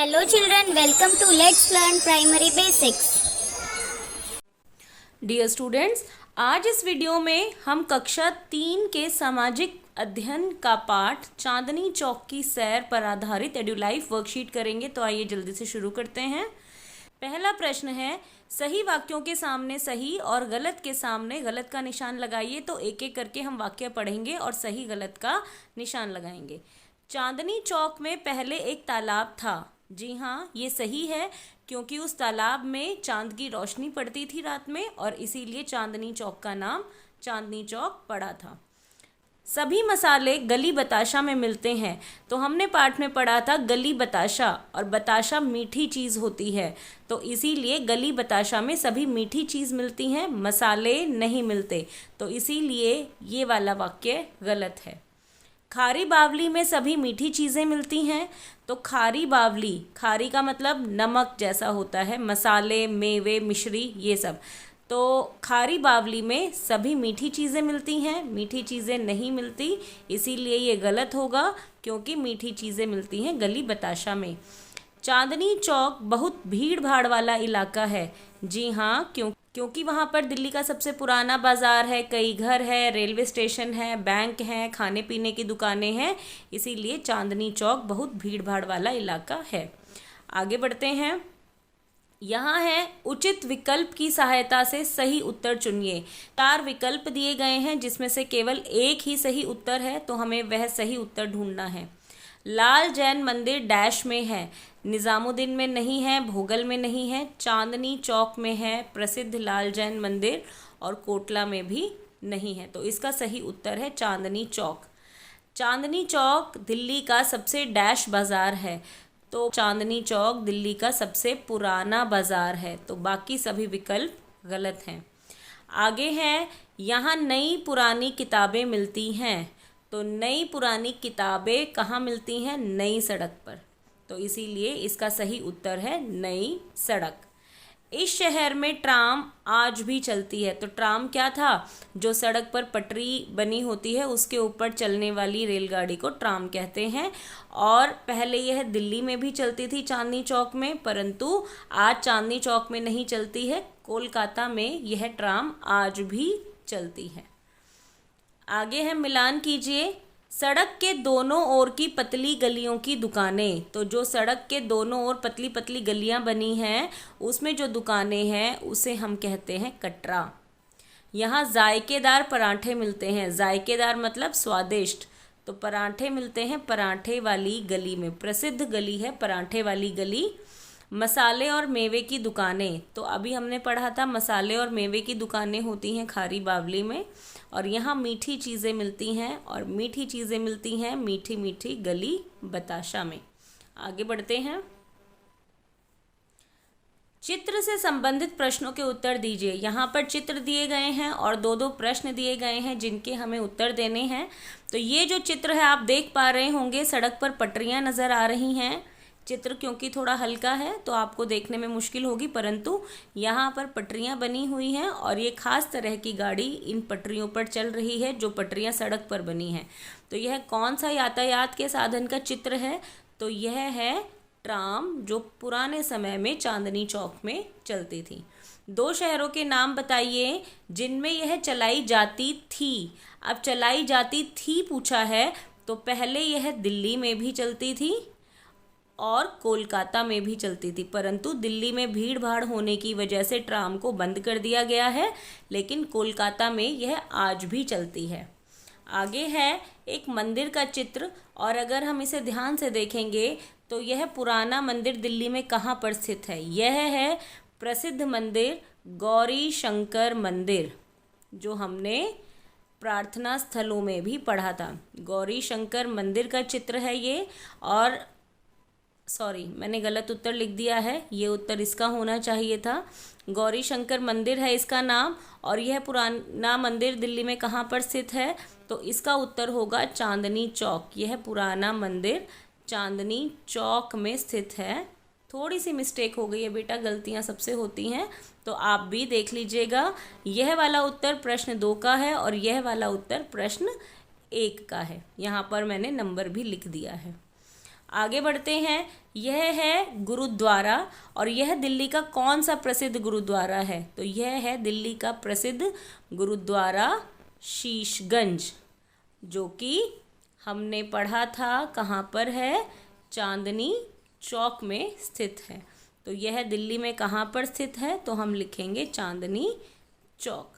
Hello children, welcome to Let's Learn Primary Basics. Dear students, आज इस video में हम कक्षा 3 के सामाजिक अध्ययन का पाठ चांदनी चौक की सैर पर आधारित एडुलाइफ वर्कशीट करेंगे। तो आइए जल्दी से शुरू करते हैं। पहला प्रश्न है, सही वाक्यों के सामने सही और गलत के सामने गलत का निशान लगाइए। तो एक एक करके हम वाक्य पढ़ेंगे और सही गलत का निशान लगाएंगे। चांदनी चौक में पहले एक तालाब था। जी हाँ, ये सही है क्योंकि उस तालाब में चांद की रोशनी पड़ती थी रात में और इसीलिए चांदनी चौक का नाम चांदनी चौक पड़ा था। सभी मसाले गली बताशा में मिलते हैं। तो हमने पाठ में पढ़ा था गली बताशा, और बताशा मीठी चीज़ होती है, तो इसीलिए गली बताशा में सभी मीठी चीज़ मिलती हैं, मसाले नहीं मिलते। तो इसीलिए ये वाला वाक्य गलत है। खारी बावली में सभी मीठी चीज़ें मिलती हैं। तो खारी बावली, खारी का मतलब नमक जैसा होता है, मसाले, मेवे, मिश्री, ये सब। तो खारी बावली में सभी मीठी चीज़ें मिलती हैं, मीठी चीज़ें नहीं मिलती, इसीलिए ये गलत होगा क्योंकि मीठी चीज़ें मिलती हैं गली बताशा में। चांदनी चौक बहुत भीड़ भाड़ वाला इलाका है। जी हाँ, क्योंकि वहाँ पर दिल्ली का सबसे पुराना बाज़ार है, कई घर है, रेलवे स्टेशन है, बैंक हैं, खाने पीने की दुकानें हैं, इसीलिए चांदनी चौक बहुत भीड़ भाड़ वाला इलाका है। आगे बढ़ते हैं। यहाँ है, उचित विकल्प की सहायता से सही उत्तर चुनिए। 4 विकल्प दिए गए हैं जिसमें से केवल एक ही सही उत्तर है, तो हमें वह सही उत्तर ढूंढना है। लाल जैन मंदिर डैश में है। निज़ामुद्दीन में नहीं है, भोगल में नहीं है, चांदनी चौक में है प्रसिद्ध लाल जैन मंदिर, और कोटला में भी नहीं है। तो इसका सही उत्तर है चांदनी चौक। चांदनी चौक दिल्ली का सबसे डैश बाज़ार है। तो चांदनी चौक दिल्ली का सबसे पुराना बाज़ार है। तो बाकी सभी विकल्प गलत हैं। आगे है, यहाँ नई पुरानी किताबें मिलती हैं। तो नई पुरानी किताबें कहाँ मिलती हैं? नई सड़क पर। तो इसीलिए इसका सही उत्तर है नई सड़क। इस शहर में ट्राम आज भी चलती है। तो ट्राम क्या था? जो सड़क पर पटरी बनी होती है उसके ऊपर चलने वाली रेलगाड़ी को ट्राम कहते हैं। और पहले यह दिल्ली में भी चलती थी चांदनी चौक में, परंतु आज चांदनी चौक में नहीं चलती है, कोलकाता में यह ट्राम आज भी चलती है। आगे है, मिलान कीजिए। सड़क के दोनों ओर की पतली गलियों की दुकानें। तो जो सड़क के दोनों ओर पतली पतली गलियां बनी हैं उसमें जो दुकानें हैं उसे हम कहते हैं कटरा। यहाँ जायकेदार पराठे मिलते हैं। जायकेदार मतलब स्वादिष्ट। तो पराठे मिलते हैं पराठे वाली गली में, प्रसिद्ध गली है पराठे वाली गली। मसाले और मेवे की दुकानें। तो अभी हमने पढ़ा था मसाले और मेवे की दुकानें होती हैं खारी बावली में, और यहाँ मीठी चीज़ें मिलती हैं, और मीठी चीज़ें मिलती हैं मीठी मीठी गली बताशा में। आगे बढ़ते हैं। चित्र से संबंधित प्रश्नों के उत्तर दीजिए। यहाँ पर चित्र दिए गए हैं और 2-2 प्रश्न दिए गए हैं जिनके हमें उत्तर देने हैं। तो ये जो चित्र है आप देख पा रहे होंगे, सड़क पर पटरियाँ नज़र आ रही हैं। चित्र क्योंकि थोड़ा हल्का है तो आपको देखने में मुश्किल होगी, परंतु यहाँ पर पटरियाँ बनी हुई हैं और ये खास तरह की गाड़ी इन पटरियों पर चल रही है जो पटरियाँ सड़क पर बनी हैं। तो यह कौन सा यातायात के साधन का चित्र है? तो यह है ट्राम, जो पुराने समय में चांदनी चौक में चलती थी। 2 शहरों के नाम बताइए जिनमें यह चलाई जाती थी। अब चलाई जाती थी पूछा है, तो पहले यह दिल्ली में भी चलती थी और कोलकाता में भी चलती थी, परंतु दिल्ली में भीड़ भाड़ होने की वजह से ट्राम को बंद कर दिया गया है, लेकिन कोलकाता में यह आज भी चलती है। आगे है एक मंदिर का चित्र, और अगर हम इसे ध्यान से देखेंगे तो यह पुराना मंदिर दिल्ली में कहाँ पर स्थित है? यह है प्रसिद्ध मंदिर गौरी शंकर मंदिर, जो हमने प्रार्थना स्थलों में भी पढ़ा था। गौरी शंकर मंदिर का चित्र है ये। और सॉरी, मैंने गलत उत्तर लिख दिया है, ये उत्तर इसका होना चाहिए था। गौरी शंकर मंदिर है इसका नाम, और यह पुराना मंदिर दिल्ली में कहाँ पर स्थित है? तो इसका उत्तर होगा चांदनी चौक। यह पुराना मंदिर चांदनी चौक में स्थित है। थोड़ी सी मिस्टेक हो गई है बेटा, गलतियाँ सबसे होती हैं, तो आप भी देख लीजिएगा। यह वाला उत्तर प्रश्न 2 का है और यह वाला उत्तर प्रश्न 1 का है। यहाँ पर मैंने नंबर भी लिख दिया है। आगे बढ़ते हैं। यह है गुरुद्वारा और यह दिल्ली का कौन सा प्रसिद्ध गुरुद्वारा है? तो यह है दिल्ली का प्रसिद्ध गुरुद्वारा शीशगंज, जो कि हमने पढ़ा था कहाँ पर है, चांदनी चौक में स्थित है। तो यह दिल्ली में कहाँ पर स्थित है? तो हम लिखेंगे चांदनी चौक।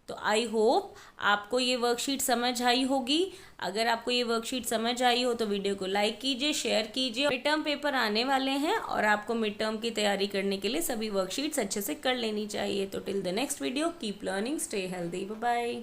तो आई होप आपको ये वर्कशीट समझ आई होगी। अगर आपको ये वर्कशीट समझ आई हो तो वीडियो को लाइक कीजिए, शेयर कीजिए। मिड टर्म पेपर आने वाले हैं और आपको मिड टर्म की तैयारी करने के लिए सभी वर्कशीट्स अच्छे से कर लेनी चाहिए। तो till the next video, keep learning, stay healthy, bye bye.